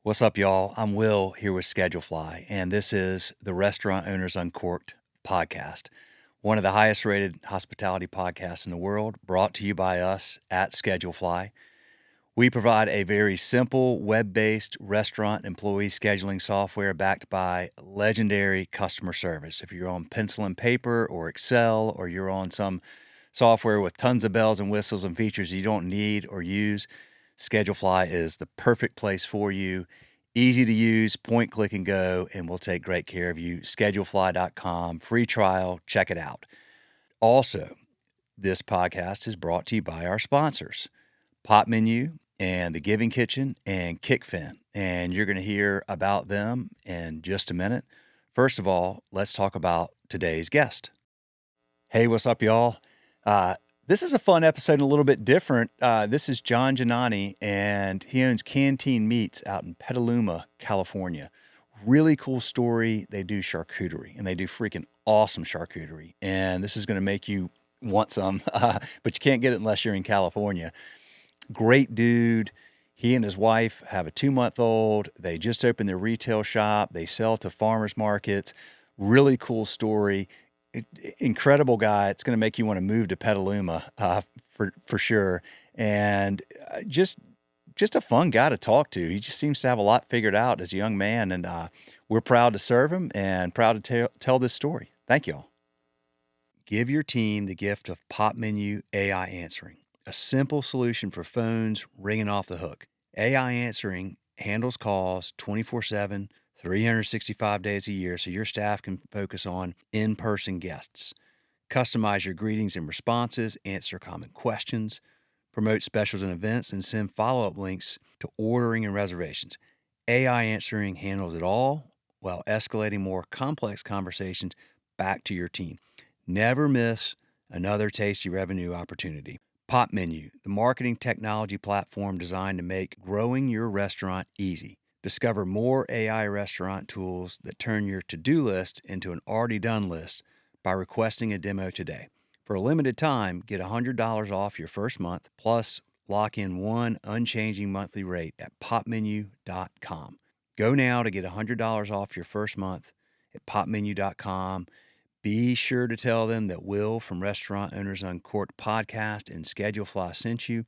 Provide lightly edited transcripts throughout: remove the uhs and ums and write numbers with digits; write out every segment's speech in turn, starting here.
What's up, y'all? I'm Will here with Schedulefly, and this is the Restaurant Owners Uncorked podcast, one of the highest rated hospitality podcasts in the world, brought to you by us at Schedulefly. We provide a very simple web-based restaurant employee scheduling software backed by legendary customer service. If you're on pencil and paper or Excel, or you're on some software with tons of bells and whistles and features you don't need or use, Schedulefly is the perfect place for you. Easy to use, point, click, and go, and we'll take great care of you. Schedulefly.com, free trial, check it out. Also, this podcast is brought to you by our sponsors, Pop Menu and The Giving Kitchen and Kickfin, and you're going to hear about them in just a minute. First of all, let's talk about today's guest. Hey, what's up, y'all? This is a fun episode and a little bit different. This is John Ginannii, and he owns Canteen Meats out in Petaluma, California. Really cool story. They do charcuterie, and they do freaking awesome charcuterie. And this is going to make you want some, but you can't get it unless you're in California. Great dude. He and his wife have a 2-month-old. They just opened their retail shop. They sell to farmers markets. Really cool story. Incredible guy. It's going to make you want to move to Petaluma for sure. And just a fun guy to talk to. He just seems to have a lot figured out as a young man, and we're proud to serve him and proud to tell this story. Thank y'all. Give your team the gift of Pop Menu AI Answering, a simple solution for phones ringing off the hook. AI Answering handles calls 24/7, 365 days a year, so your staff can focus on in-person guests. Customize your greetings and responses, answer common questions, promote specials and events, and send follow-up links to ordering and reservations. AI Answering handles it all while escalating more complex conversations back to your team. Never miss another tasty revenue opportunity. Pop Menu, the marketing technology platform designed to make growing your restaurant easy. Discover more AI restaurant tools that turn your to-do list into an already done list by requesting a demo today. For a limited time, get $100 off your first month, plus lock in one unchanging monthly rate at popmenu.com. Go now to get $100 off your first month at popmenu.com. Be sure to tell them that Will from Restaurant Owners Uncorked podcast and Schedulefly sent you.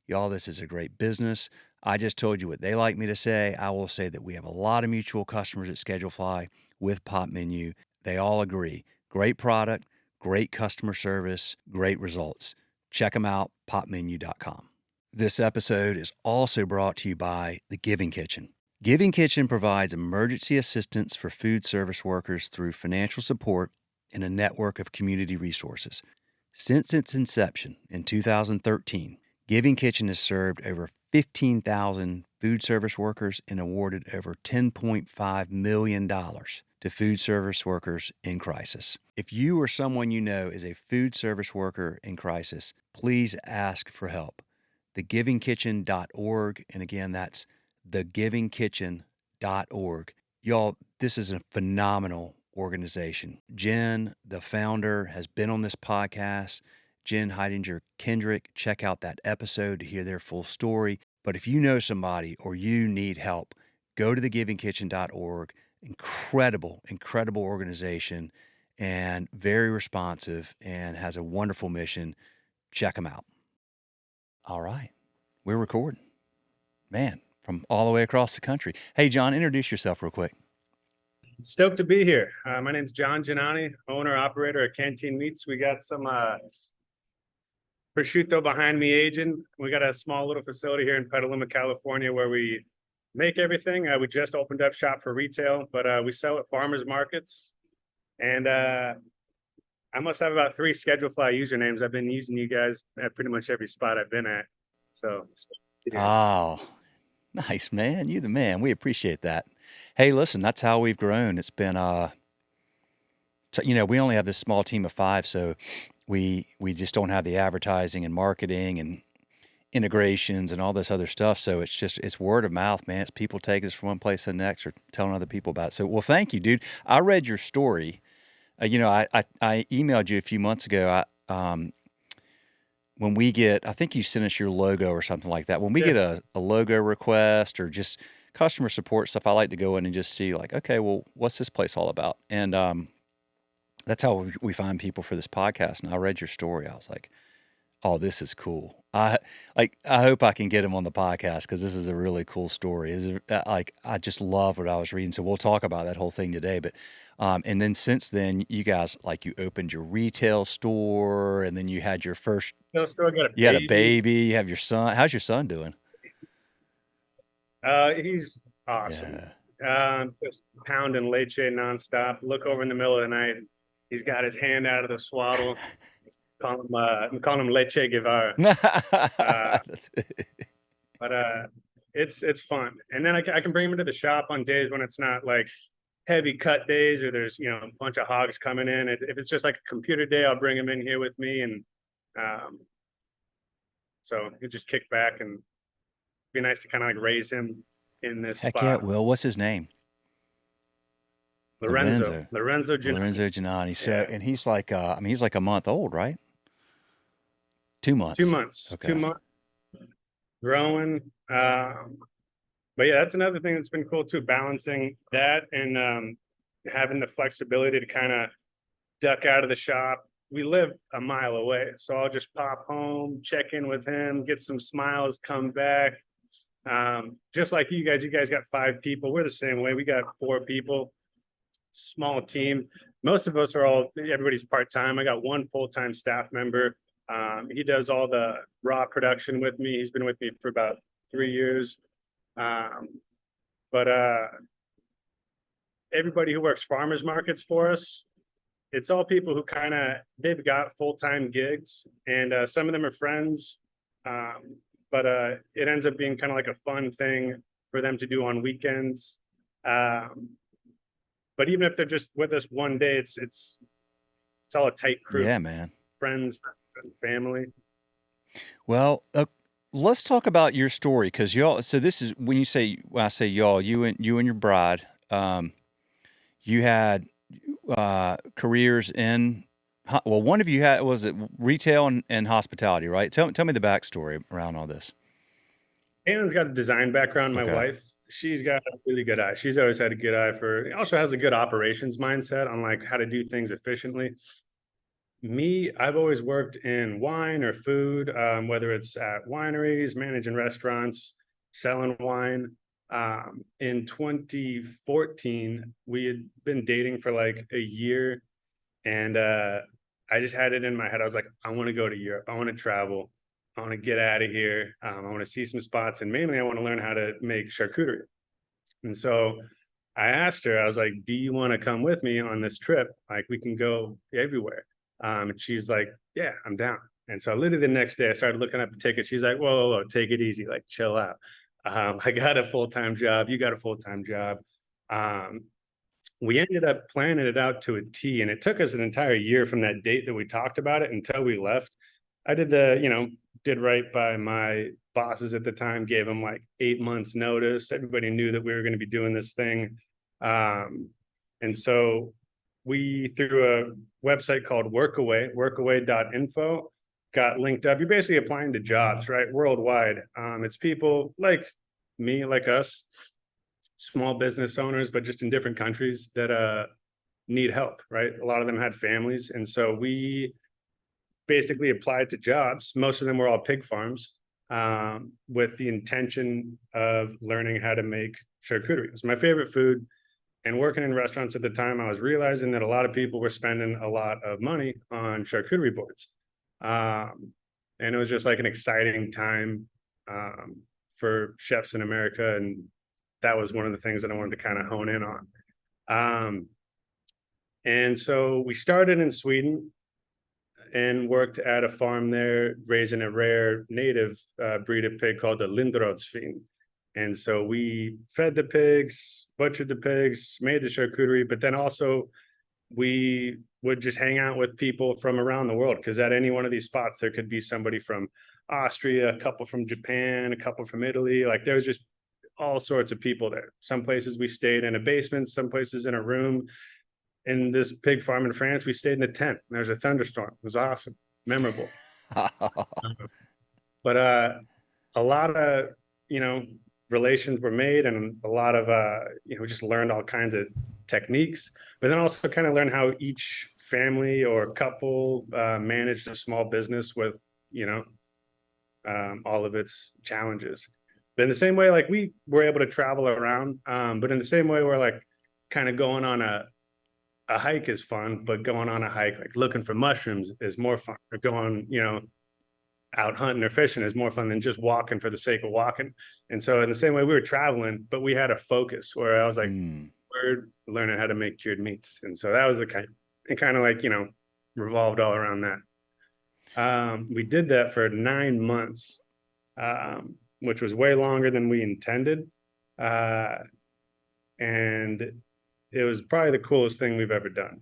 Y'all, this is a great business. I just told you what they like me to say. I will say that we have a lot of mutual customers at Schedulefly with Pop Menu. They all agree. Great product, great customer service, great results. Check them out, popmenu.com. This episode is also brought to you by The Giving Kitchen. Giving Kitchen provides emergency assistance for food service workers through financial support and a network of community resources. Since its inception in 2013, Giving Kitchen has served over 15,000 food service workers and awarded over $10.5 million to food service workers in crisis. If you or someone you know is a food service worker in crisis, please ask for help. thegivingkitchen.org, and again, that's thegivingkitchen.org. Y'all, this is a phenomenal organization. Jen, the founder, has been on this podcast. Jen Heidinger Kendrick, check out that episode to hear their full story. But if you know somebody or you need help, go to thegivingkitchen.org. Incredible organization, and very responsive, and has a wonderful mission. Check them out. All right, we're recording. Man, from all the way across the country. Hey, John, introduce yourself real quick. Stoked to be here. My name's John Ginannii, owner, operator at Canteen Meats. We got some prosciutto behind me aging. We got a small little facility here in Petaluma, California, where we make everything. We just opened up shop for retail, but we sell at farmers markets. And I must have about 3 Schedulefly usernames. I've been using you guys at pretty much every spot I've been at. So, oh, nice, man. You the man. We appreciate that. Hey, listen, that's how we've grown. It's been, we only have this small team of 5, so we just don't have the advertising and marketing and integrations and all this other stuff. So it's word of mouth, man. It's people taking us from one place to the next or telling other people about it. So, well, thank you, dude. I read your story. I emailed you a few months ago. When we get, I think you sent us your logo or something like that. When we get a logo request or just customer support stuff, I like to go in and just see like, okay, well, what's this place all about? And that's how we find people for this podcast. And I read your story. I was like, oh, this is cool. I hope I can get him on the podcast because this is a really cool story. Like I just love what I was reading. So we'll talk about that whole thing today. But and then since then, you guys like you opened your retail store, and then you had your first. No, still got a You had a baby. baby. You have your son. How's your son doing? He's awesome. Yeah. Just pounding leche nonstop. Look over in the middle of the night. He's got his hand out of the swaddle. I'm calling him Leche Guevara. But it's fun. And then I can bring him into the shop on days when it's not like heavy cut days or there's a bunch of hogs coming in. If it's just like a computer day, I'll bring him in here with me, and so he'll just kick back, and be nice to kind of like raise him in this Heck spot. yeah, Will. What's his name? Lorenzo Ginannii. Lorenzo Ginannii. So, Yeah. and he's like, he's like a month old, right? 2 months. 2 months. Okay. 2 months. Growing. But yeah, that's another thing that's been cool too, balancing that and having the flexibility to kind of duck out of the shop. We live a mile away, so I'll just pop home, check in with him, get some smiles, come back. Just like you guys got 5 people. We're the same way. We got 4 people, small team. Most of us are everybody's part-time. I got 1 full-time staff member. He does all the raw production with me. He's been with me for about 3 years. But everybody who works farmers markets for us, it's all people who they've got full-time gigs, and some of them are friends. But it ends up being kind of like a fun thing for them to do on weekends. But even if they're just with us one day, it's all a tight crew. Yeah, man. Friends, family. Well, let's talk about your story, because y'all. So this is when I say y'all, you and your bride, you had careers in. Well, one of you was it retail and hospitality, right? Tell me the backstory around all this. Ann's got a design background. My Okay. wife, she's got a really good eye. She's always had a good eye also has a good operations mindset on like how to do things efficiently. Me, I've always worked in wine or food, whether it's at wineries, managing restaurants, selling wine. In 2014, we had been dating for like a year, and I just had it in my head. I was like, I want to go to Europe. I want to travel. I want to get out of here. I want to see some spots, and mainly I want to learn how to make charcuterie. And so I asked her, I was like, do you want to come with me on this trip? Like, we can go everywhere. And she's like, yeah, I'm down. And so literally the next day I started looking up the tickets. She's like, whoa, take it easy, like chill out. I got a full-time job. You got a full-time job. We ended up planning it out to a T, and it took us an entire year from that date that we talked about it until we left. I did right by my bosses at the time, gave them like 8 months notice. Everybody knew that we were going to be doing this thing. And so we, through a website called workaway.info, got linked up. You're basically applying to jobs, right? Worldwide. It's people like me, like us, small business owners, but just in different countries that need help, right? A lot of them had families. And so we basically applied to jobs. Most of them were all pig farms, with the intention of learning how to make charcuterie. It's my favorite food. And working in restaurants at the time, I was realizing that a lot of people were spending a lot of money on charcuterie boards. And it was just like an exciting time for chefs in America. And that was one of the things that I wanted to kind of hone in on. And so we started in Sweden and worked at a farm there, raising a rare native breed of pig called the Lindrodsvin. And so we fed the pigs, butchered the pigs, made the charcuterie, but then also we would just hang out with people from around the world, because at any one of these spots, there could be somebody from Austria, a couple from Japan, a couple from Italy. Like there was just all sorts of people there. Some places we stayed in a basement, some places in a room. In this pig farm in France, we stayed in a tent. There was a thunderstorm. It was awesome, memorable. But a lot of, relations were made, and a lot of just learned all kinds of techniques, but then also kind of learned how each family or couple managed a small business with all of its challenges. But in the same way, like we were able to travel around, but in the same way, we're like kind of going on a hike is fun, but going on a hike, like looking for mushrooms is more fun. Or going, out hunting or fishing is more fun than just walking for the sake of walking. And so in the same way, we were traveling, but we had a focus where I was like, we're learning how to make cured meats. And so that was the kind of like, revolved all around that. We did that for 9 months, which was way longer than we intended. And it was probably the coolest thing we've ever done.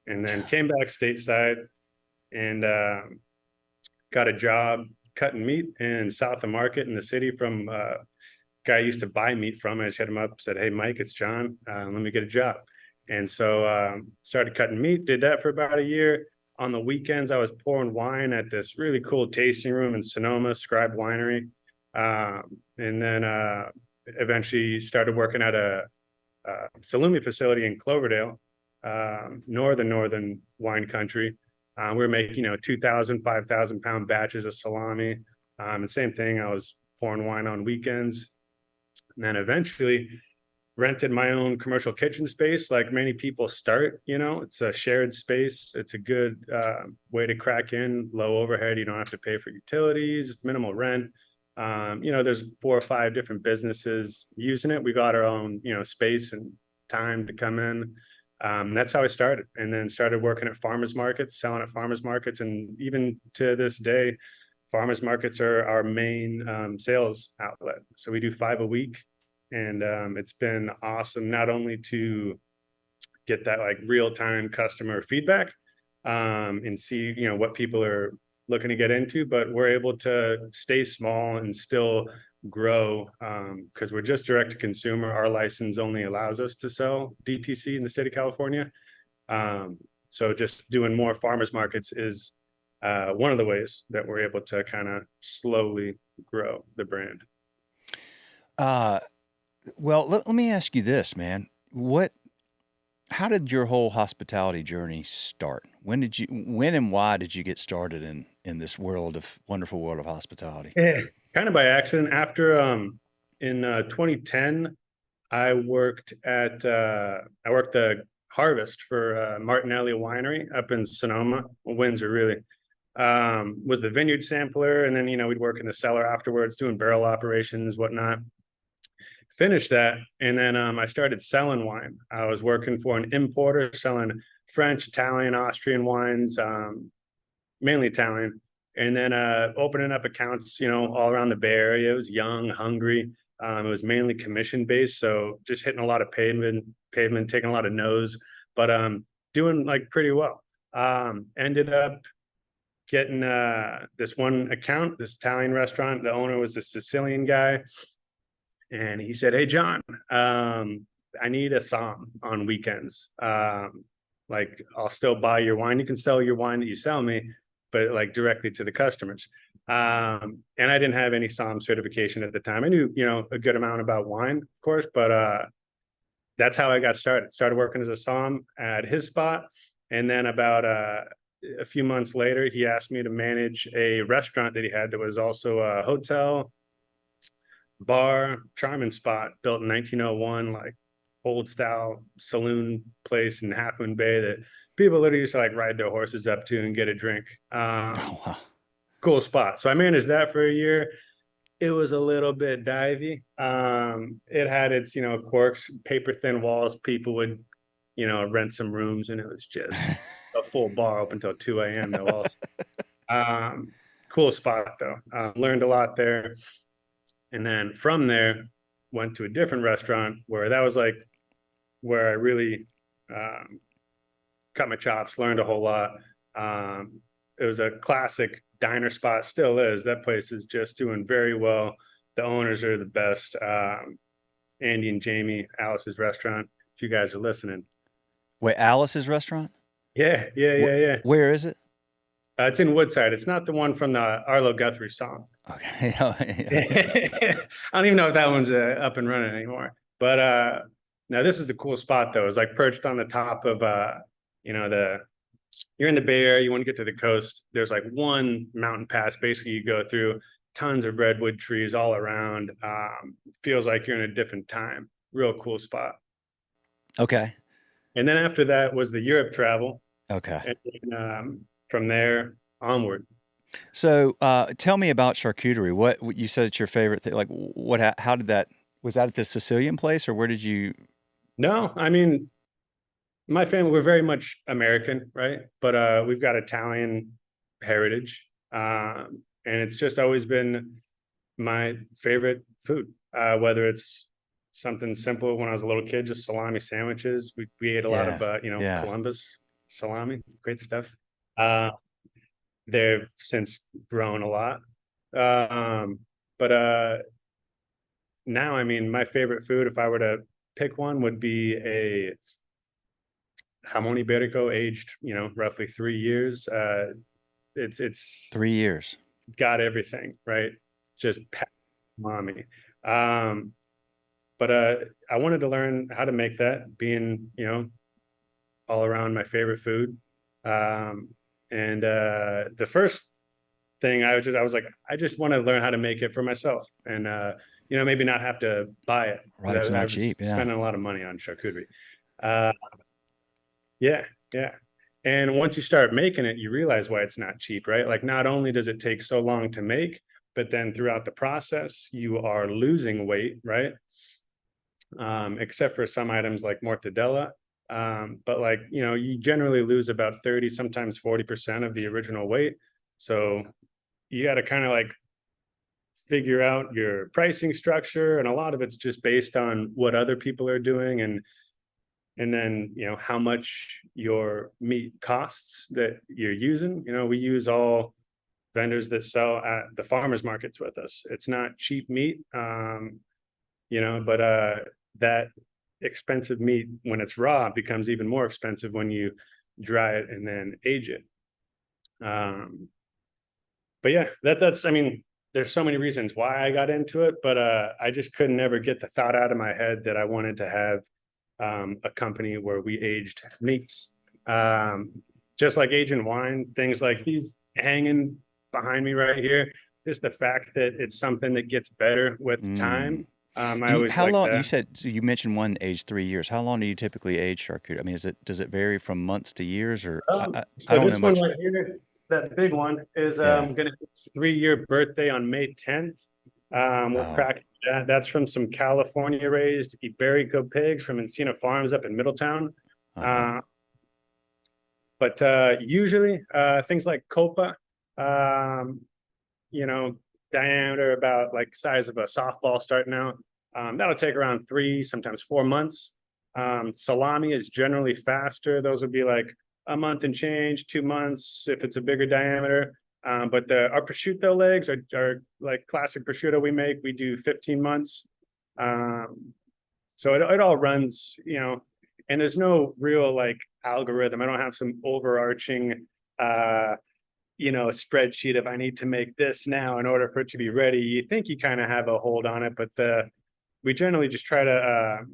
And then came back stateside and got a job cutting meat in South of Market in the city from a guy I used to buy meat from. I just hit him up, said, "Hey, Mike, it's John. Let me get a job." And so started cutting meat, did that for about a year. On the weekends, I was pouring wine at this really cool tasting room in Sonoma, Scribe Winery. And then eventually started working at a salumi facility in Cloverdale, northern wine country. We were making, 2,000, 5,000 pound batches of salami. And same thing, I was pouring wine on weekends. And then eventually rented my own commercial kitchen space. Like many people start, it's a shared space. It's a good way to crack in, low overhead. You don't have to pay for utilities, minimal rent. There's 4 or 5 different businesses using it. We got our own, space and time to come in. That's how I started, and then started working at farmers markets, selling at farmers markets. And even to this day, farmers markets are our main sales outlet. So we do 5 a week, and it's been awesome, not only to get that like real-time customer feedback and see, what people are looking to get into, but we're able to stay small and still grow because we're just direct to consumer. Our license only allows us to sell DTC in the state of California. So just doing more farmers markets is one of the ways that we're able to kind of slowly grow the brand. Well, let me ask you this, man. How did your whole hospitality journey start? When and why did you get started in this wonderful world of hospitality? Yeah, kind of by accident. After in 2010, I worked the harvest for Martinelli Winery up in Sonoma, Windsor, really. Was the vineyard sampler, and then we'd work in the cellar afterwards, doing barrel operations, whatnot. Finished that, and then I started selling wine. I was working for an importer selling French, Italian, Austrian wines, mainly Italian, and then opening up accounts, all around the Bay Area. It was young, hungry. It was mainly commission based, so just hitting a lot of pavement, taking a lot of no's, but doing like pretty well. Ended up getting this one account, this Italian restaurant. The owner was a Sicilian guy. And he said, "Hey, John, I need a som on weekends. Like I'll still buy your wine. You can sell your wine that you sell me, but like directly to the customers." And I didn't have any som certification at the time. I knew, a good amount about wine, of course, but that's how I got started. Started working as a som at his spot. And then about a few months later, he asked me to manage a restaurant that he had that was also a hotel, bar, charming spot, built in 1901, like old style saloon place in Half Moon Bay that people literally used to like ride their horses up to and get a drink. Wow. Cool spot. So I managed that for a year. It was a little bit divey. It had its, quirks, paper thin walls. People would, rent some rooms, and it was just a full bar open until 2 a.m. No walls. Cool spot though. Learned a lot there. And then from there, went to a different restaurant where that was like where I really cut my chops, learned a whole lot. It was a classic diner spot, still is. That place is just doing very well. The owners are the best. Andy and Jamie, Alice's restaurant, if you guys are listening. Wait, Alice's restaurant? Yeah. Where is it? It's in Woodside. It's not the one from the Arlo Guthrie song. Okay. I don't even know if that one's up and running anymore. But now this is the cool spot though. It's like perched on the top of the you're in the Bay Area, you want to get to the coast. There's like one mountain pass basically you go through, tons of redwood trees all around. Feels like you're in a different time. Real cool spot. Okay. And then after that was the Europe travel. Okay. And then, from there onward. So, tell me about charcuterie. What you said it's your favorite thing. Like, how did that? Was that at the Sicilian place, or where did you? No, I mean, my family, we're very much American, right? But we've got Italian heritage. And it's just always been my favorite food. Whether it's something simple when I was a little kid, just salami sandwiches. We ate a lot of Yeah. Yeah. Columbus salami, great stuff. Uh, they've since grown a lot. But now, I mean, my favorite food, if I were to pick one, would be a jamon iberico aged, roughly 3 years. It's 3 years. got everything, right? Just mommy. But I wanted to learn how to make that, being, all around my favorite food. And the first thing I was like, I just want to learn how to make it for myself, and maybe not have to buy it. Right. It's I not was cheap. Yeah. spending a lot of money on charcuterie. Uh, yeah, yeah. And once you start making it, you realize why it's not cheap, right? Like, not only does it take so long to make, but then throughout the process, you are losing weight, right? Except for some items like mortadella. But like, you generally lose about 30, sometimes 40% of the original weight. So you got to kind of like figure out your pricing structure. And a lot of it's just based on what other people are doing, and then, how much your meat costs that you're using. We use all vendors that sell at the farmers markets with us. It's not cheap meat. But that expensive meat, when it's raw, becomes even more expensive when you dry it and then age it. But yeah, that's I mean, there's so many reasons why I got into it, but I just couldn't ever get the thought out of my head that I wanted to have a company where we aged meats. Just like aging wine, things like these hanging behind me right here, just the fact that it's something that gets better with time. I always How like long, you that. said, so you mentioned one aged 3 years. How long do you typically age charcuterie? I mean, does it vary from months to years, or I So don't know this one much. right here, that big one, is Yeah. gonna its 3-year birthday on May 10th. We're Oh, cracking that. That's from some California raised Iberico pigs from Encina Farms up in Middletown. uh-huh. Uh, but usually things like Copa, um, you know, diameter about like size of a softball starting out. That'll take around 3, sometimes 4 months. Salami is generally faster. Those would be like a month and change, 2 months if it's a bigger diameter. But our prosciutto legs are like classic prosciutto we make. We do 15 months. So it all runs, and there's no real like algorithm. I don't have some overarching spreadsheet of I need to make this now in order for it to be ready. You think you kind of have a hold on it, but we generally just try to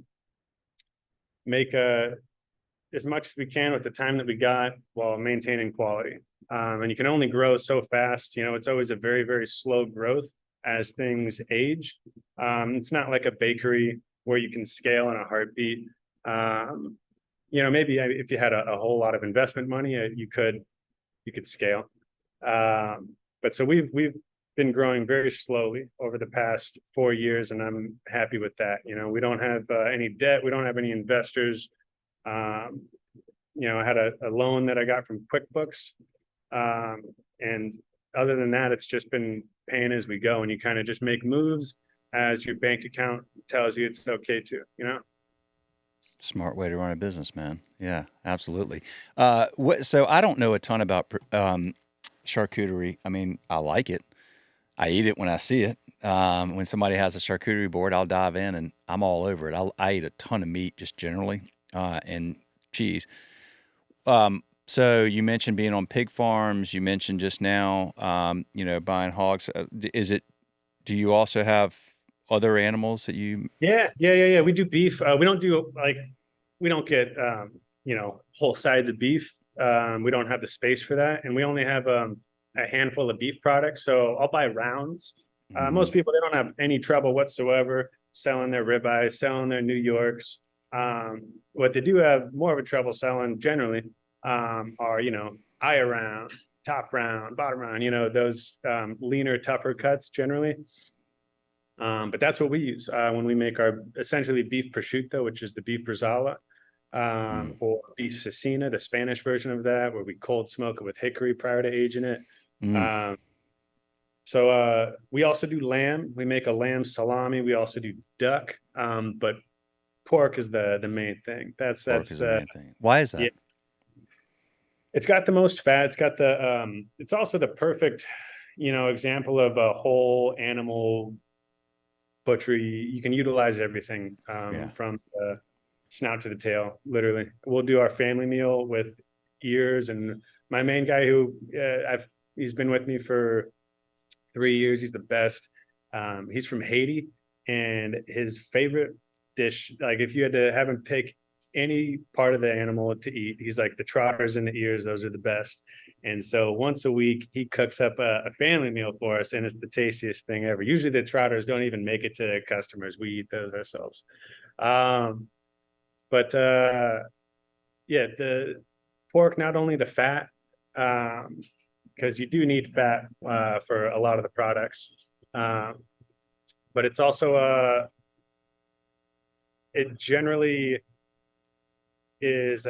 make as much as we can with the time that we got while maintaining quality. And you can only grow so fast. It's always a very, very slow growth as things age. It's not like a bakery where you can scale in a heartbeat. Maybe if you had a whole lot of investment money, you could scale. But so we've been growing very slowly over the past 4 years, and I'm happy with that. We don't have any debt. We don't have any investors. I had a loan that I got from QuickBooks. And other than that, it's just been paying as we go, and you kind of just make moves as your bank account tells you it's okay to. Smart way to run a business, man. Yeah, absolutely. So I don't know a ton about charcuterie. I mean, I like it. I eat it when I see it. When somebody has a charcuterie board, I'll dive in and I'm all over it. I eat a ton of meat just generally, and cheese. So you mentioned being on pig farms. You mentioned just now, buying hogs. Do you also have other animals that you? Yeah. We do beef. We don't do we don't get whole sides of beef. We don't have the space for that, and we only have a handful of beef products. So I'll buy rounds. Most people, they don't have any trouble whatsoever selling their ribeyes, selling their New Yorks. What they do have more of a trouble selling generally are eye round, top round, bottom round. Those leaner, tougher cuts generally. But that's what we use when we make our essentially beef prosciutto, which is the beef bresaola, or beef cecina, the Spanish version of that, where we cold smoke it with hickory prior to aging it. Mm. So we also do lamb. We make a lamb salami. We also do duck, but pork is the main thing. That's Pork is the the main thing. Why is yeah. that? It's got the most fat. It's got the it's also the perfect example of a whole animal butchery. You can utilize everything from the snout to the tail. Literally, we'll do our family meal with ears. And my main guy, who he's been with me for 3 years. He's the best. He's from Haiti, and his favorite dish, like if you had to have him pick any part of the animal to eat, he's like the trotters and the ears. Those are the best. And so once a week, he cooks up a family meal for us, and it's the tastiest thing ever. Usually the trotters don't even make it to customers. We eat those ourselves. But yeah, the pork, not only the fat, because you do need fat for a lot of the products, but it's also it generally is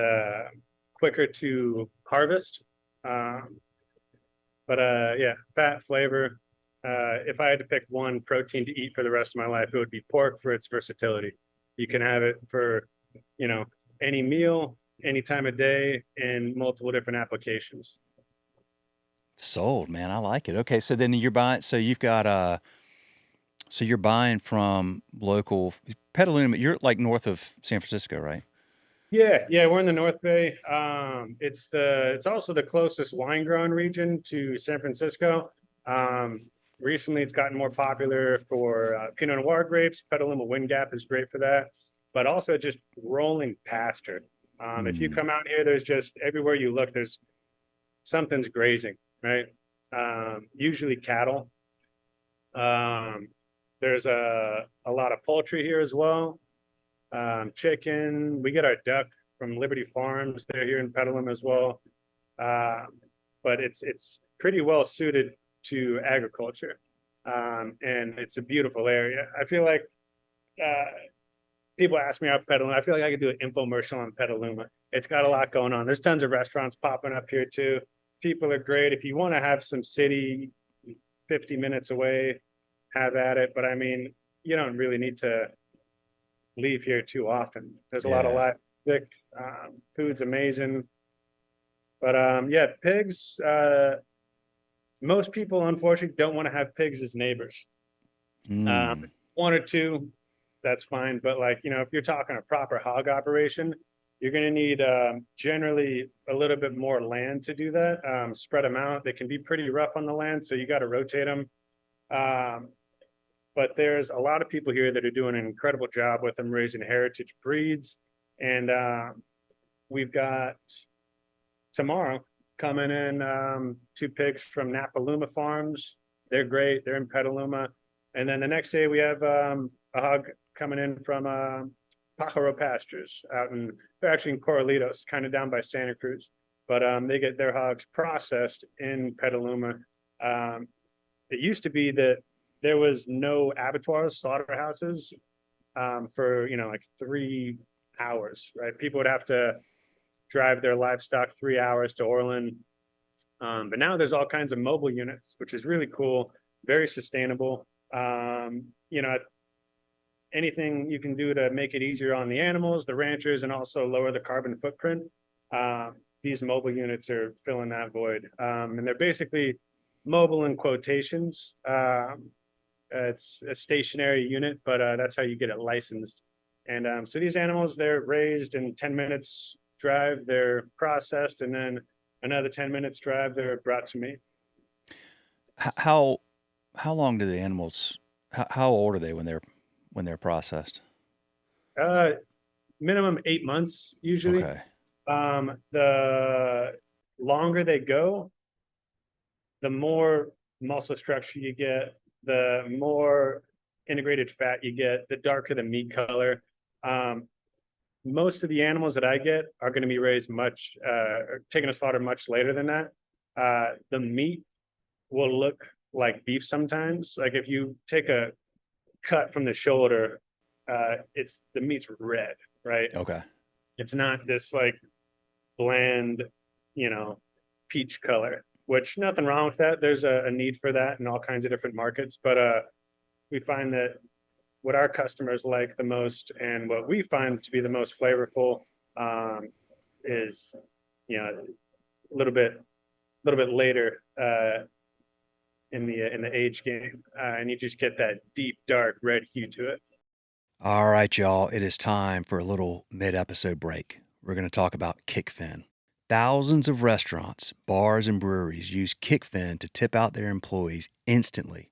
quicker to harvest. But yeah, fat, flavor. If I had to pick one protein to eat for the rest of my life, it would be pork for its versatility. You can have it for, any meal, any time of day, and multiple different applications. Sold, man. I like it. Okay, so then you're buying. So you've got so you're buying from local Petaluma. You're like north of San Francisco, right? Yeah, we're in the North Bay. It's also the closest wine growing region to San Francisco. Recently, it's gotten more popular for Pinot Noir grapes. Petaluma Wind Gap is great for that, but also just rolling pasture. If you come out here, there's just everywhere you look, there's something's grazing, right? Usually cattle. There's a lot of poultry here as well. Chicken. We get our duck from Liberty Farms. They're here in Petaluma as well. But it's pretty well suited to agriculture. And it's a beautiful area. I feel like people ask me about Petaluma. I feel like I could do an infomercial on Petaluma. It's got a lot going on. There's tons of restaurants popping up here too. People are great. If you want to have some city 50 minutes away, have at it. But I mean, you don't really need to leave here too often. There's a lot of live music. Food's amazing. But yeah, pigs, most people unfortunately don't want to have pigs as neighbors. One or two, that's fine. But if you're talking a proper hog operation, you're going to need generally a little bit more land to do that. Spread them out. They can be pretty rough on the land, so you got to rotate them. But there's a lot of people here that are doing an incredible job with them, raising heritage breeds. And we've got tomorrow coming in 2 pigs from Napaluma Farms. They're great. They're in Petaluma. And then the next day we have a hog coming in from Pajaro Pastures they're actually in Corralitos, kind of down by Santa Cruz. But they get their hogs processed in Petaluma. It used to be that there was no abattoirs, slaughterhouses for, 3 hours, right? People would have to drive their livestock 3 hours to Orland. But now there's all kinds of mobile units, which is really cool, very sustainable. Anything you can do to make it easier on the animals, the ranchers, and also lower the carbon footprint. These mobile units are filling that void. And they're basically mobile in quotations. It's a stationary unit, but that's how you get it licensed. And so these animals, they're raised in 10 minutes drive, they're processed, and then another 10 minutes drive, they're brought to me. How long do the animals? How old are they when they're processed? Uh, Minimum 8 months usually. Okay. The longer they go, the more muscle structure you get, the more integrated fat you get, the darker the meat color. Um, Most of the animals that I get are going to be raised much, taken to slaughter much later than that. The meat will look like beef sometimes. Like if you take a cut from the shoulder, it's the meat's red, right? Okay. It's not this like bland, you know, peach color, which nothing wrong with that. There's a need for that in all kinds of different markets. But we find that what our customers like the most and what we find to be the most flavorful is, you know, a little bit later in the age game, and you just get that deep, dark red hue to it. All right, y'all. It is time for a little mid-episode break. We're going to talk about Kickfin. Thousands of restaurants, bars, and breweries use Kickfin to tip out their employees instantly.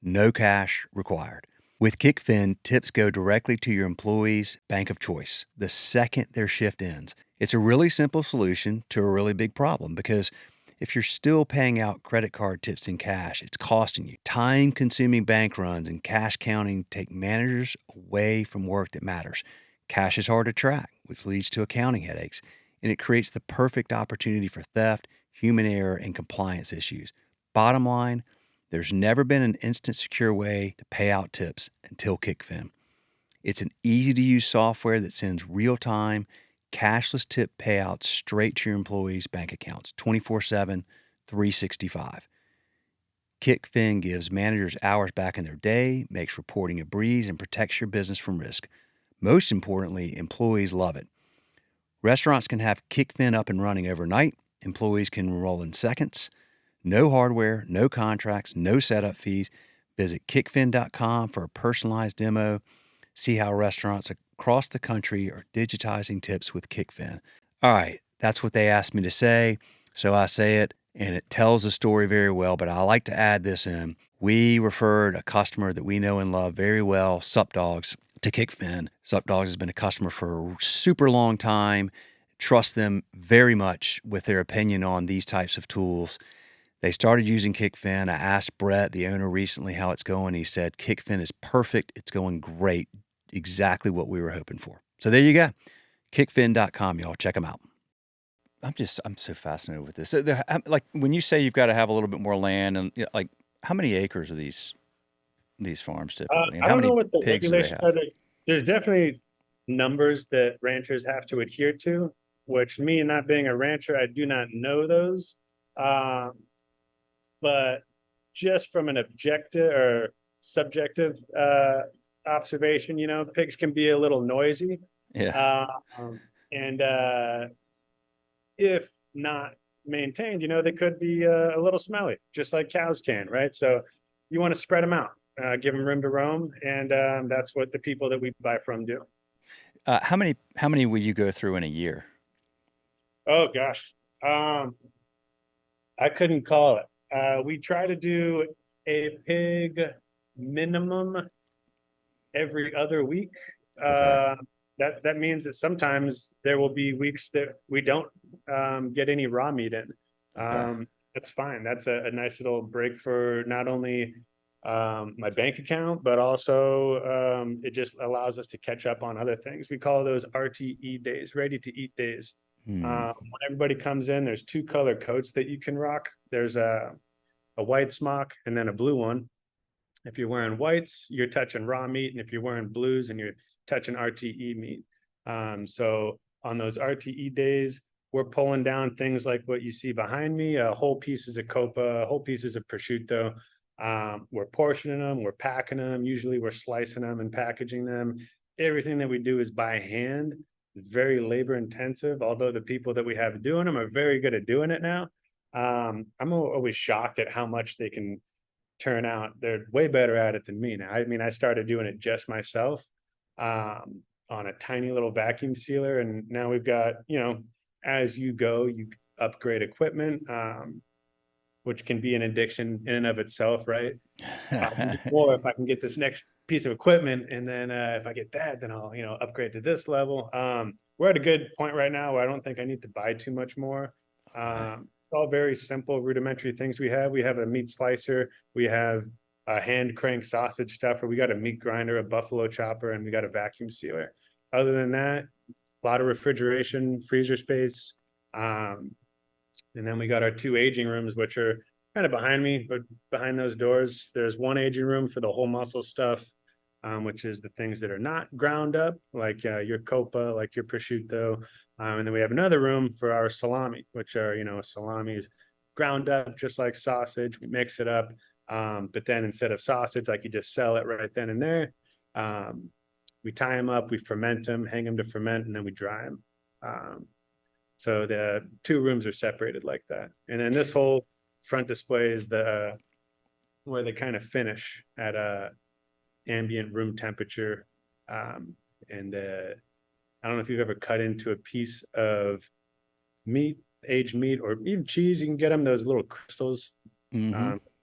No cash required. With Kickfin, tips go directly to your employees' bank of choice the second their shift ends. It's a really simple solution to a really big problem because if you're still paying out credit card tips in cash, it's costing you. Time-consuming bank runs and cash counting take managers away from work that matters. Cash is hard to track, which leads to accounting headaches, and it creates the perfect opportunity for theft, human error, and compliance issues. Bottom line, there's never been an instant secure way to pay out tips until Kickfin. It's an easy-to-use software that sends real-time, cashless tip payouts straight to your employees' bank accounts 24/7, 365. Kickfin gives managers hours back in their day, makes reporting a breeze, and protects your business from risk. Most importantly, employees love it. Restaurants can have Kickfin up and running overnight. Employees can enroll in seconds. No hardware, no contracts, no setup fees. Visit kickfin.com for a personalized demo. See how restaurants across the country are digitizing tips with Kickfin. All right, that's what they asked me to say, so I say it, and it tells the story very well, but I like to add this in. We referred a customer that we know and love very well, Sup Dogs, to Kickfin. Sup Dogs has been a customer for a super long time. Trust them very much with their opinion on these types of tools. They started using Kickfin. I asked Brett, the owner, recently how it's going. He said, Kickfin is perfect. It's going great. Exactly what we were hoping for. So there you go. Kickfin.com, y'all. Check them out. I'm so fascinated with this. So like when you say you've got to have a little bit more land and like how many acres are these farms typically? And I how don't many know what the pigs do they regulations have? are. There's definitely numbers that ranchers have to adhere to, which me not being a rancher, I do not know those. Um, but just from an objective or subjective observation, you know, pigs can be a little noisy. Yeah. Um, and if not maintained, you know, they could be a little smelly, just like cows can, right? So you want to spread them out, give them room to roam, and that's what the people that we buy from do. How many will you go through in a year? Oh gosh, I couldn't call it. We try to do a pig minimum every other week. Okay. That means that sometimes there will be weeks that we don't get any raw meat in. Okay. That's fine. That's a nice little break for not only my bank account, but also it just allows us to catch up on other things. We call those RTE days, ready to eat days. Hmm. When everybody comes in, there's two color coats that you can rock. There's a white smock and then a blue one. If you're wearing whites, you're touching raw meat, and if you're wearing blues, and you're touching RTE meat. So on those RTE days, we're pulling down things like what you see behind me, whole pieces of copa, whole pieces of prosciutto. We're portioning them, we're packing them. Usually we're slicing them and packaging them. Everything that we do is by hand, very labor intensive, although the people that we have doing them are very good at doing it now. I'm always shocked at how much they can turn out. They're way better at it than me now. I mean, I started doing it just myself on a tiny little vacuum sealer, and now we've got, you know, as you go, you upgrade equipment, which can be an addiction in and of itself, right? Or if I can get this next piece of equipment, and then if I get that, then I'll upgrade to this level. We're at a good point right now where I don't think I need to buy too much more. It's all very simple, rudimentary things we have. We have a meat slicer, we have a hand crank sausage stuffer, we got a meat grinder, a buffalo chopper, and we got a vacuum sealer. Other than that, a lot of refrigeration, freezer space. And then we got our 2 aging rooms, which are kind of behind me, but behind those doors, there's one aging room for the whole muscle stuff, which is the things that are not ground up, like your copa, like your prosciutto. And then we have another room for our salami, which are, salamis ground up just like sausage. We mix it up. But then instead of sausage, like you just sell it right then and there. We tie them up, we ferment them, hang them to ferment, and then we dry them. So the 2 rooms are separated like that. And then this whole front display is where they kind of finish at ambient room temperature. And I don't know if you've ever cut into a piece of meat, aged meat, or even cheese. You can get them those little crystals,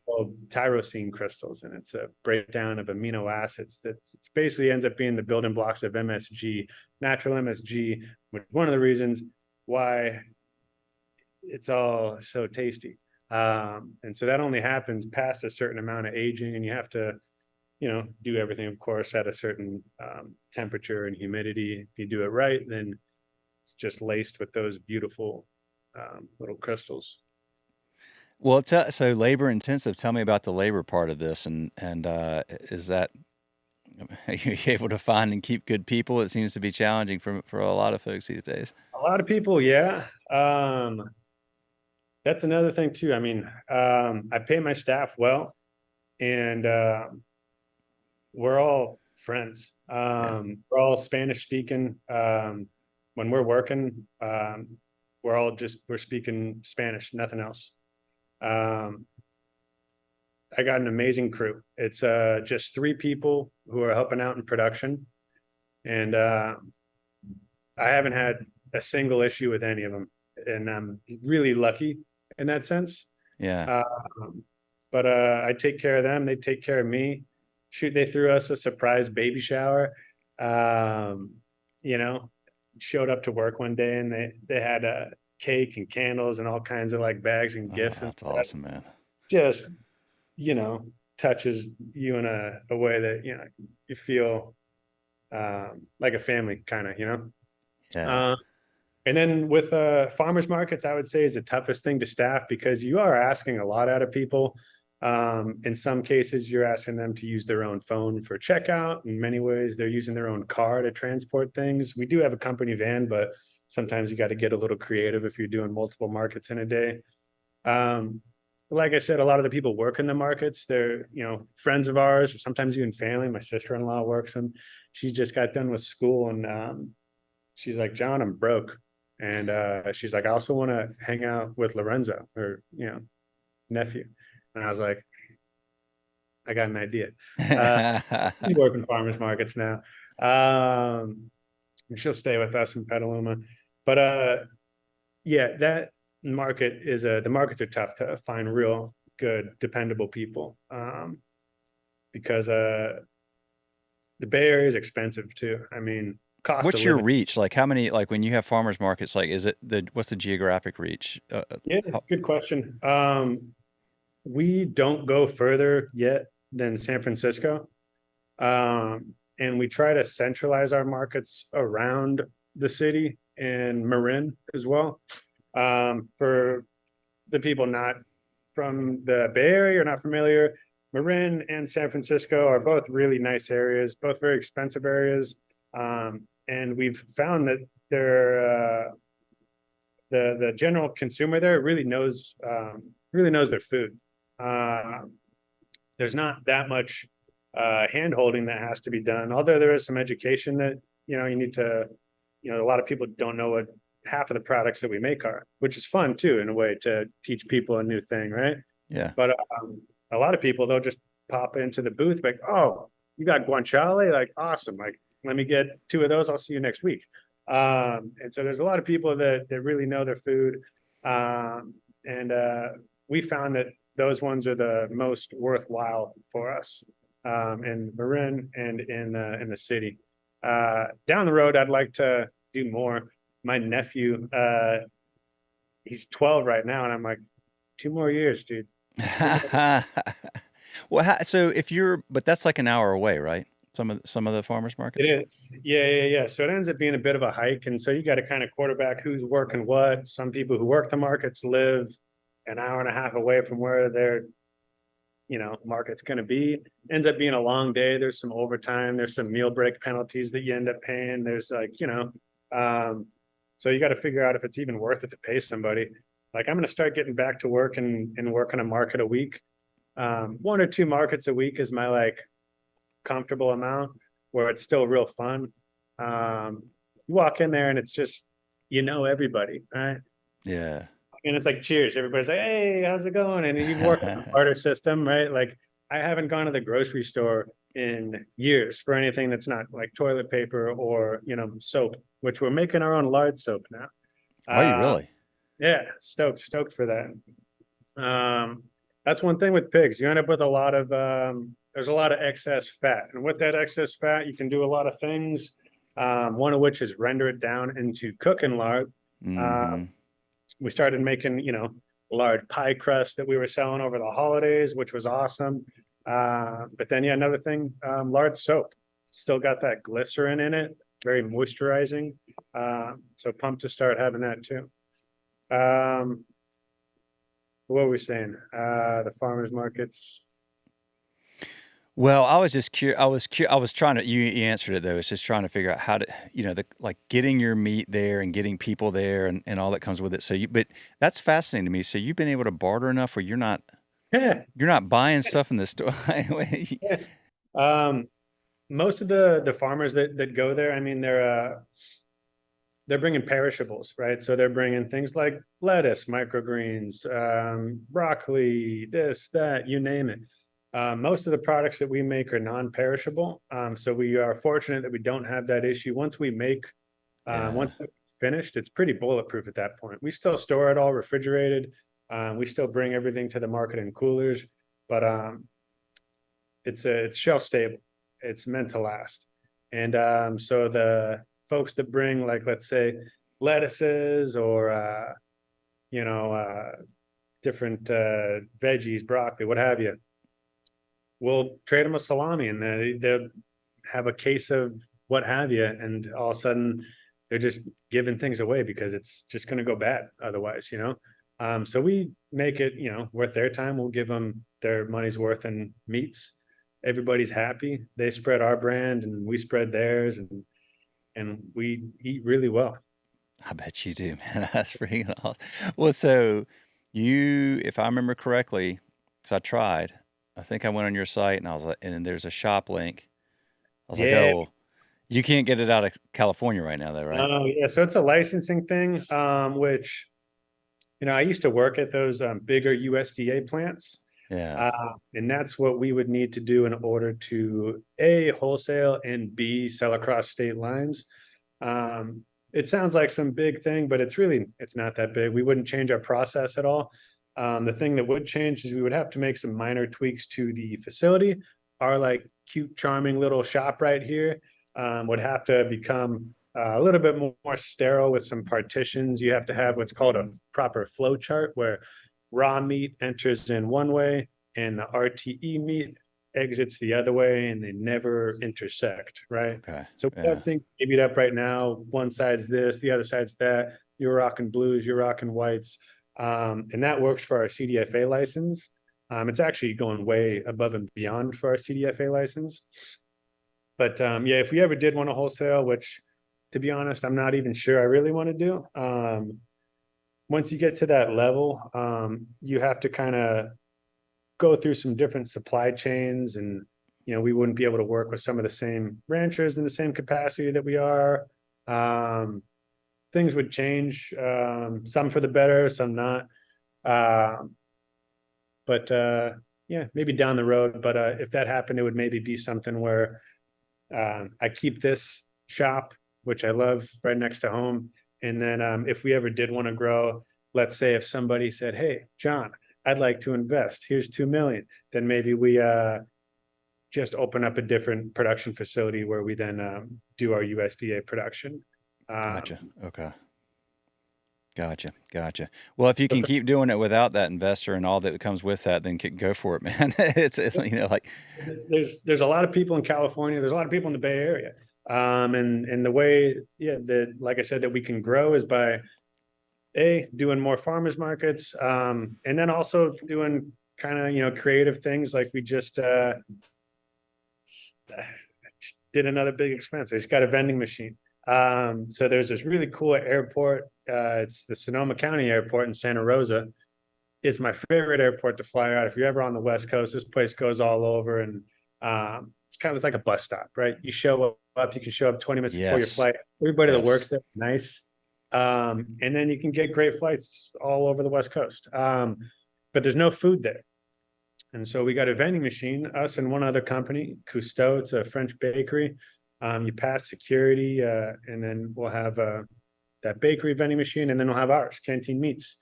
called tyrosine crystals, and it's a breakdown of amino acids that basically ends up being the building blocks of MSG, natural MSG, which is one of the reasons why it's all so tasty. And so that only happens past a certain amount of aging, and you have to, do everything, of course, at a certain temperature and humidity. If you do it right, then it's just laced with those beautiful little crystals. Well, so labor intensive. Tell me about the labor part of this, and is that are you able to find and keep good people? It seems to be challenging for a lot of folks these days. A lot of people, yeah. That's another thing too. I mean, I pay my staff well, and we're all friends. We're all Spanish speaking. When we're working, we're speaking Spanish, nothing else. I got an amazing crew. It's just 3 people who are helping out in production, and I haven't had a single issue with any of them, and I'm really lucky in that sense. Yeah. But I take care of them. They take care of me. Shoot, they threw us a surprise baby shower. Showed up to work one day, and they had a cake and candles and all kinds of like bags and gifts. That's awesome, man. Just, touches you in a way that, you feel like a family kind of, Yeah. And then with farmers markets, I would say is the toughest thing to staff, because you are asking a lot out of people. In some cases, you're asking them to use their own phone for checkout. In many ways, they're using their own car to transport things. We do have a company van, but sometimes you got to get a little creative if you're doing multiple markets in a day. Like I said, a lot of the people work in the markets. They're, friends of ours, or sometimes even family. My sister-in-law works them. She just got done with school, and she's like, John, I'm broke. And she's like, I also want to hang out with Lorenzo, her, nephew. And I was like, I got an idea. We work in farmers markets now. And she'll stay with us in Petaluma. But yeah, that market is the markets are tough to find real good, dependable people. Because the Bay Area is expensive too. I mean, cost What's of your living. reach? Like how many, like when you have farmers markets, like what's the geographic reach? Yeah, it's a good question. We don't go further yet than San Francisco. And we try to centralize our markets around the city and Marin as well. For the people not from the Bay Area or not familiar, Marin and San Francisco are both really nice areas, both very expensive areas. And we've found that they're the general consumer there really knows their food. There's not that much hand holding that has to be done, although there is some education that you need to, a lot of people don't know what half of the products that we make are, which is fun too, in a way, to teach people a new thing, right? Yeah. But a lot of people, they'll just pop into the booth like, oh, you got guanciale, like awesome, like let me get 2 of those, I'll see you next week. And so there's a lot of people that really know their food. And we found that those ones are the most worthwhile for us, in Marin and in the city. Down the road, I'd like to do more. My nephew, he's 12 right now, and I'm like, 2 more years, dude. 2 more. Well, so but that's like an hour away, right? Some of the farmers It markets. is. Yeah. So it ends up being a bit of a hike. And so you got to kind of quarterback who's working what. Some people who work the markets live an hour and a half away from where their, market's going to be. Ends up being a long day. There's some overtime. There's some meal break penalties that you end up paying. There's so you got to figure out if it's even worth it to pay somebody. Like I'm going to start getting back to work and working a market a week. 1 or 2 markets a week is my like comfortable amount where it's still real fun. You walk in there and it's just, everybody, right? Yeah. And it's like, cheers. Everybody's like, hey, how's it going? And you've worked on the barter system, right? Like I haven't gone to the grocery store in years for anything that's not like toilet paper or, soap, which we're making our own lard soap now. Are you really? Yeah, stoked for that. That's one thing with pigs. You end up with a lot of there's a lot of excess fat, and with that excess fat, you can do a lot of things. One of which is render it down into cooking lard. Mm-hmm. We started making, lard pie crust that we were selling over the holidays, which was awesome. But then, yeah, another thing, lard soap. Still got that glycerin in it, very moisturizing. So pumped to start having that too. What were we saying? The farmers markets. Well, I was just curious. I was trying to. You answered it though. It's just trying to figure out how to, like getting your meat there and getting people there and all that comes with it. But that's fascinating to me. So you've been able to barter enough where Yeah. you're not buying stuff in the store. Yeah. Most of the farmers that go there, I mean, they're bringing perishables, right? So they're bringing things like lettuce, microgreens, broccoli, this, that, you name it. Most of the products that we make are non-perishable. So we are fortunate that we don't have that issue. Once once it's finished, it's pretty bulletproof at that point. We still store it all refrigerated. We still bring everything to the market in coolers, but it's shelf stable. It's meant to last. And so the folks that bring, like, let's say lettuces or different veggies, broccoli, what have you, we'll trade them a salami and they'll have a case of what have you, and all of a sudden they're just giving things away because it's just going to go bad otherwise. So we make it worth their time. We'll give them their money's worth in meats. Everybody's happy. They spread our brand and we spread theirs, and we eat really well. I bet you do, man. That's freaking awesome. Well, so if I remember correctly, because I think I went on your site and I was like, and there's a shop link. I was like, Yeah. oh, well, you can't get it out of California right now, though, right? Oh, yeah. So it's a licensing thing, which, I used to work at those bigger USDA plants. Yeah. And that's what we would need to do in order to A, wholesale, and B, sell across state lines. It sounds like some big thing, but it's not that big. We wouldn't change our process at all. The thing that would change is we would have to make some minor tweaks to the facility. Our like cute, charming little shop right here would have to become a little bit more sterile with some partitions. You have to have what's called a proper flow chart where raw meat enters in one way and the RTE meat exits the other way, and they never intersect, right? Okay. So we have things divvied up right now. One side's this, the other side's that. You're rocking blues, you're rocking whites. And that works for our CDFA license. It's actually going way above and beyond for our CDFA license. But yeah, if we ever did want to wholesale, which to be honest, I'm not even sure I really want to do. Once you get to that level, you have to kind of go through some different supply chains, and we wouldn't be able to work with some of the same ranchers in the same capacity that we are. Things would change, some for the better, some not. But yeah, maybe down the road. But if that happened, it would maybe be something where I keep this shop, which I love, right next to home. And then if we ever did want to grow, let's say if somebody said, hey, John, I'd like to invest, here's 2 million, then maybe we just open up a different production facility where we then do our USDA production. Gotcha. Okay. Gotcha. Well, if you can keep doing it without that investor and all that comes with that, then go for it, man. It's like there's a lot of people in California. There's a lot of people in the Bay Area. And the way, that, like I said, that we can grow is by doing more farmers markets, and then also doing kind of, creative things like we just did another big expense. I just got a vending machine. So there's this really cool airport. It's the Sonoma County Airport in Santa Rosa. It's my favorite airport to fly out. If you're ever on the West Coast, this place goes all over, and it's like a bus stop, right? You show up, you can show up 20 minutes before your yes. flight. Everybody that Yes. works there, nice. And then you can get great flights all over the West Coast. But there's no food there. And so we got a vending machine, us and one other company, Cousteau. It's a French bakery. You pass security, and then we'll have that bakery vending machine, and then we'll have ours, Canteen Meats.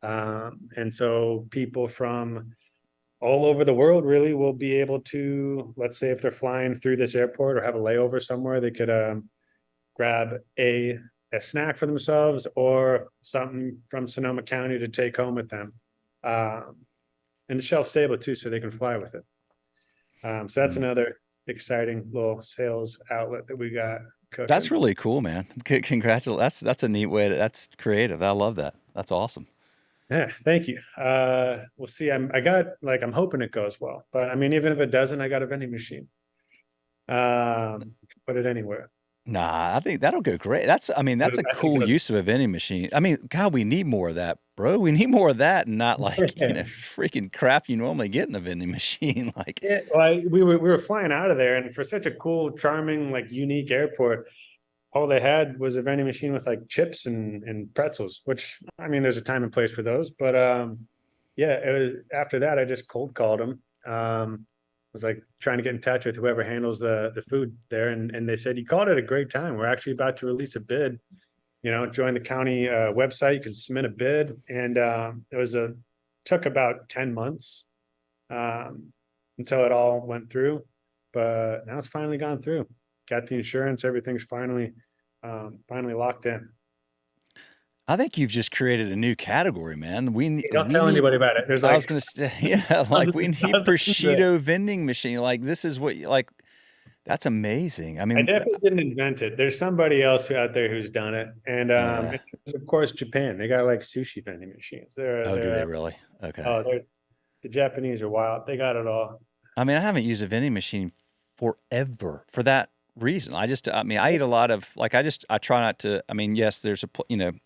And so people from all over the world really will be able to, let's say if they're flying through this airport or have a layover somewhere, they could grab a snack for themselves or something from Sonoma County to take home with them. And the shelf stable too, so they can fly with it. So that's another exciting little sales outlet that we got cooking. That's really cool, man. Congratulations. That's a neat way that's creative. I love that. That's awesome. Yeah, thank you. We'll see. I'm hoping it goes well, but I mean, even if it doesn't, I got a vending machine. Put it anywhere. Nah, I think that'll go great. That's a cool use of a vending machine. I mean, God, we need more of that, bro. We need more of that, and not like freaking crap you normally get in a vending machine. Like, yeah, well, we were flying out of there, and for such a cool, charming, like unique airport, all they had was a vending machine with like chips and pretzels. Which, I mean, there's a time and place for those, but yeah, it was after that I just cold called them. Was like trying to get in touch with whoever handles the food there, and they said, you called it a great time. We're actually about to release a bid. Join the county website. You can submit a bid, and took about 10 months until it all went through, but now it's finally gone through. Got the insurance. Everything's finally locked in. I think you've just created a new category, man. Don't tell anybody about it. I was gonna say, yeah, like we need prosciutto vending machine. Like this is what that's amazing. I mean, I definitely didn't invent it. There's somebody else out there who's done it, and of course Japan. They got like sushi vending machines. Do they really? Okay. Oh, the Japanese are wild. They got it all. I mean, I haven't used a vending machine forever for that reason. I eat a lot of I try not to. I mean, yes, there's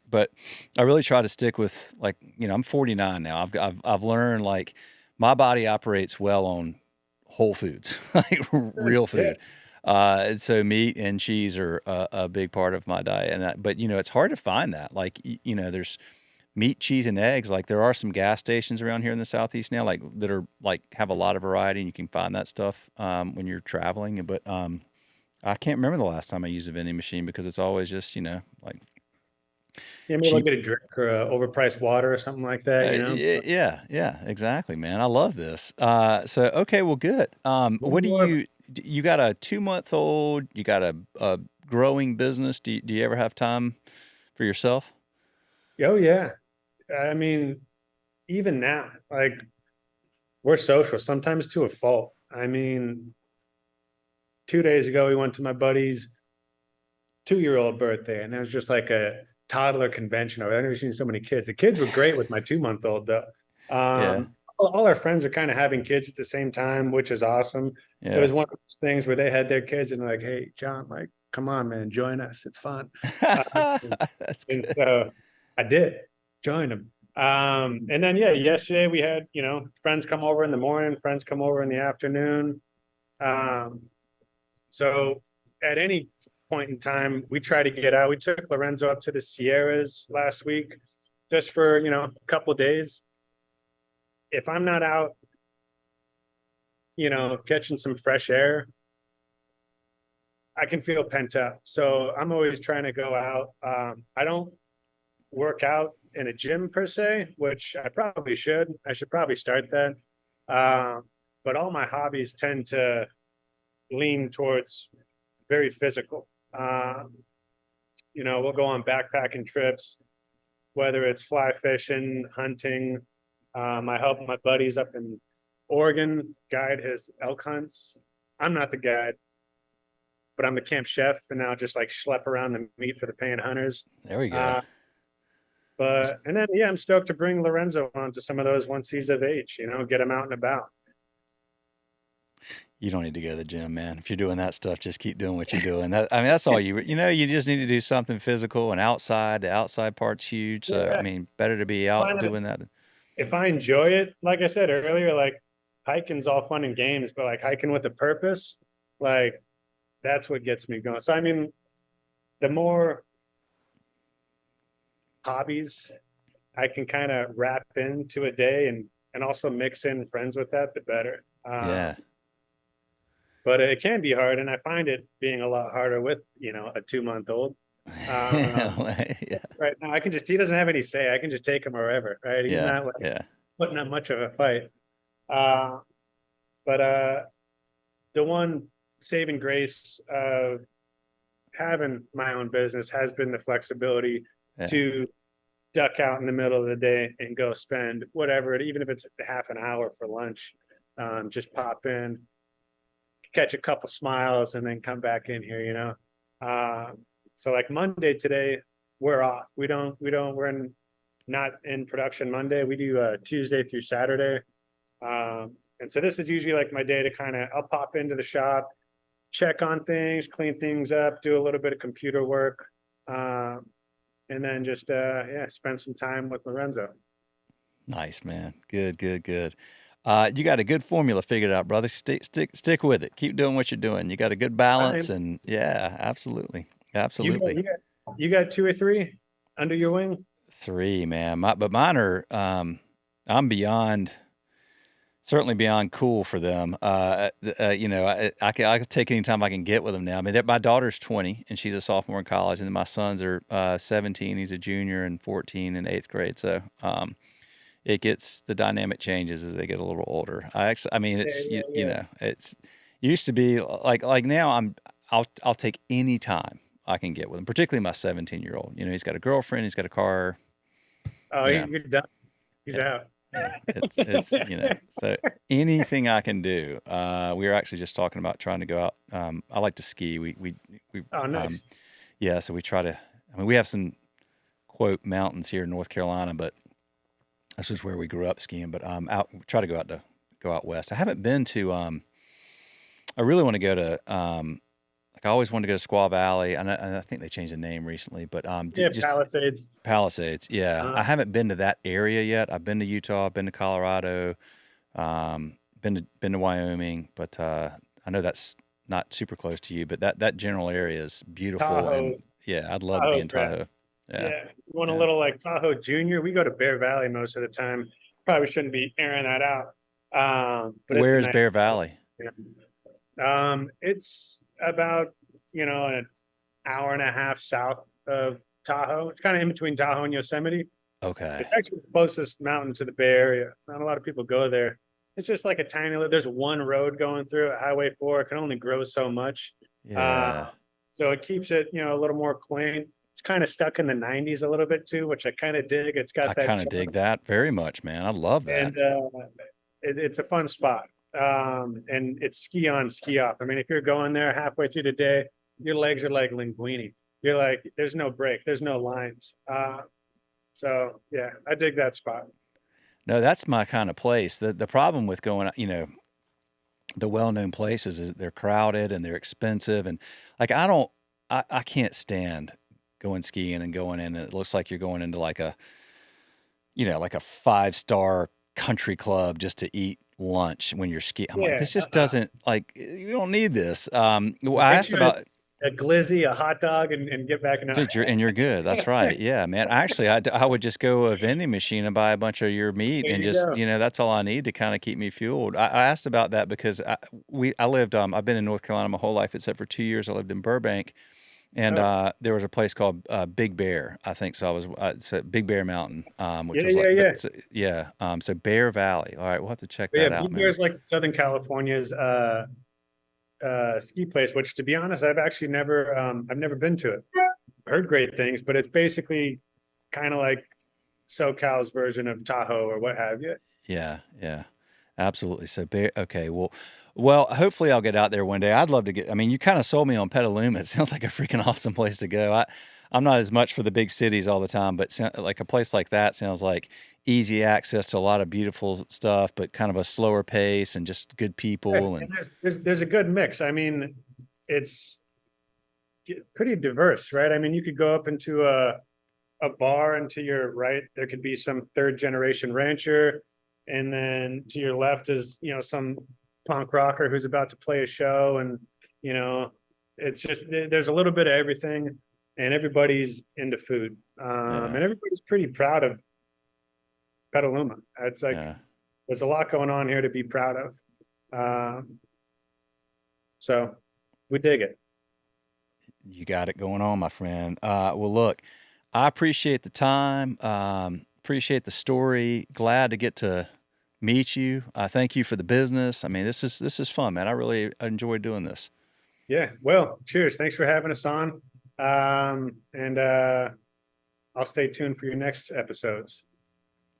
but I really try to stick with I'm 49 now. I've learned like my body operates well on whole foods, like real food. And so meat and cheese are a big part of my diet. But it's hard to find that. Like there's meat, cheese, and eggs. Like there are some gas stations around here in the Southeast now, like that are have a lot of variety, and you can find that stuff when you're traveling. But I can't remember the last time I used a vending machine because it's always just like maybe I'll get a drink or overpriced water or something like that. Yeah, exactly, man. I love this. So okay, well, good. What do you got a 2-month-old? You got a growing business? Do you ever have time for yourself? Oh yeah, I mean, even now, like we're social sometimes to a fault. I mean, 2 days ago we went to my buddy's 2-year-old birthday, and it was just like a toddler convention. I've never seen so many kids. The kids were great with my 2-month-old though. All our friends are kind of having kids at the same time, which is awesome. Yeah. It was one of those things where they had their kids and like, hey, John, like, come on, man, join us. It's fun. That's good. And so I did join them. And then, yesterday we had, friends come over in the morning, friends come over in the afternoon. So at any point in time, we try to get out. We took Lorenzo up to the Sierras last week just for, a couple of days. If I'm not out, catching some fresh air, I can feel pent up. So I'm always trying to go out. I don't work out in a gym per se, which I probably should. I should probably start that. Uh, but all my hobbies tend to lean towards very physical. We'll go on backpacking trips, whether it's fly fishing, hunting. I help my buddies up in Oregon guide his elk hunts. I'm not the guide, but I'm the camp chef, and now just like schlep around the meat for the paying hunters. There we go. Uh, but and then yeah, I'm stoked to bring Lorenzo on to some of those once he's of age. Get him out and about. You don't need to go to the gym, man. If you're doing that stuff, just keep doing what you're doing. That's all you just need to do something physical and outside. The outside part's huge. So, Yeah. Better to be out doing that. If I enjoy it, like I said earlier, like hiking's all fun and games, but like hiking with a purpose, like that's what gets me going. So, the more hobbies I can kind of wrap into a day and also mix in friends with that, the better. Yeah. But it can be hard, and I find it being a lot harder with a 2-month-old. Yeah. Right now, he doesn't have any say. I can just take him wherever. Right, he's not like putting up much of a fight. But the one saving grace of having my own business has been the flexibility to duck out in the middle of the day and go spend whatever, even if it's half an hour for lunch. Just pop in, catch a couple smiles, and then come back in here. So like Monday today, we're off. We're not in production Monday. We do Tuesday through Saturday. And so this is usually like my day to I'll pop into the shop, check on things, clean things up, do a little bit of computer work, and then just spend some time with Lorenzo. Nice, man. Good. You got a good formula figured out, brother. Stick with it. Keep doing what you're doing. You got a good balance, and yeah, absolutely. You got 2 or 3 under your wing? 3, man. But mine are. I'm certainly beyond cool for them. I can take any time I can get with them now. My daughter's 20 and she's a sophomore in college, and then my sons are 17. He's a junior, and 14 in 8th grade. So the dynamic changes as they get a little older. It's used to be like now I'll take any time I can get with him, particularly my 17-year-old. He's got a girlfriend, he's got a car. Oh, you're done. He's out. It's so anything I can do. We were actually just talking about trying to go out. I like to ski. We oh, nice. So we try to. We have some quote mountains here in North Carolina, but this is where we grew up skiing. But try to go out west. I haven't been to. I really want to go to. I always wanted to go to Squaw Valley. And I think they changed the name recently, but just Palisades. Palisades, yeah. I haven't been to that area yet. I've been to Utah, I've been to Colorado, been to Wyoming, but I know that's not super close to you. But that general area is beautiful, Tahoe. and I'd love to be in Tahoe. Yeah, you want a little like Tahoe Junior? We go to Bear Valley most of the time. Probably shouldn't be airing that out. But where is Bear Valley? It's about an hour and a half south of Tahoe. It's kind of in between Tahoe and Yosemite. Okay. It's actually the closest mountain to the Bay Area. Not a lot of people go there. It's just like a tiny little. There's one road going through it, Highway 4. It can only grow so much. Yeah. So it keeps it, a little more quaint. It's kind of stuck in the 90s a little bit too, which I kind of dig. It's got I kind of dig that very much, man. I love that. And it's a fun spot. And it's ski on, ski off. If you're going there halfway through the day, your legs are like linguine. You're like, there's no break, there's no lines. So yeah, I dig that spot. No, that's my kind of place. The problem with going, the well-known places is they're crowded and they're expensive, and like I can't stand going skiing and going in, and it looks like you're going into like a 5-star country club just to eat lunch when you're skiing. I'm like, this just doesn't, like, you don't need this. I asked about a glizzy, a hot dog, and get back in. Dude, you're good. That's right. Yeah, man. Actually, I would just go to a vending machine and buy a bunch of your meat, and just that's all I need to kind of keep me fueled. I asked about that because I've been in North Carolina my whole life except for 2 years. I lived in Burbank, And Oh, there was a place called Big Bear, I think. So I was it's at Big Bear Mountain, which yeah, was like yeah, yeah. yeah. So Bear Valley. All right, we'll have to check But yeah, that out, Big man. Bear's like Southern California's ski place, which to be honest, I've never been to it. Heard great things, but it's basically kind of like SoCal's version of Tahoe or what have you. Yeah, yeah, absolutely. So Bear. Okay, well, hopefully I'll get out there one day. I'd love to get. I mean, you kind of sold me on Petaluma. It sounds like a freaking awesome place to go. I'm not as much for the big cities all the time, but like a place like that sounds like easy access to a lot of beautiful stuff, but kind of a slower pace and just good Yeah, people. and And there's a good mix. I mean, it's pretty diverse, right? I mean, you could go up into a bar, and to your right there could be some third generation rancher, and then to your left is some punk rocker who's about to play a show, and you know it's just there's a little bit of everything, and everybody's into food, yeah, and everybody's pretty proud of Petaluma. It's like yeah. there's a lot going on here to be proud of, so we dig it. You got it going on, my friend. Well, look, I appreciate the time. Appreciate the story. Glad to get to meet you. Thank you for the business. I mean, this is fun, man. I really enjoy doing this. Yeah, well, cheers. Thanks for having us on. And I'll stay tuned for your next episodes.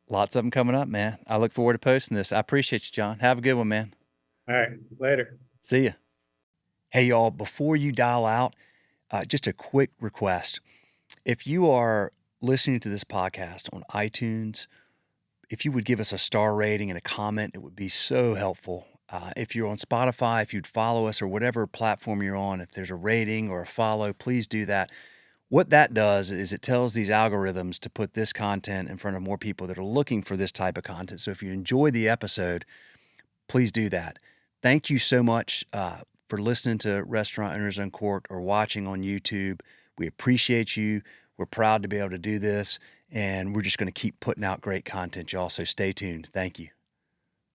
Lots of them coming up, man. I look forward to posting this. I appreciate you, John. Have a good one, man. All right, later. See ya. Hey, y'all. Before you dial out, just a quick request. If you are listening to this podcast on iTunes, if you would give us a star rating and a comment, it would be so helpful. If you're on Spotify, if you'd follow us or whatever platform you're on, if there's a rating or a follow, please do that. What that does is it tells these algorithms to put this content in front of more people that are looking for this type of content. So if you enjoy the episode, please do that. Thank you so much for listening to Restaurant Owners Uncorked or watching on YouTube. We appreciate you. We're proud to be able to do this, and we're just going to keep putting out great content, y'all. So stay tuned. Thank you.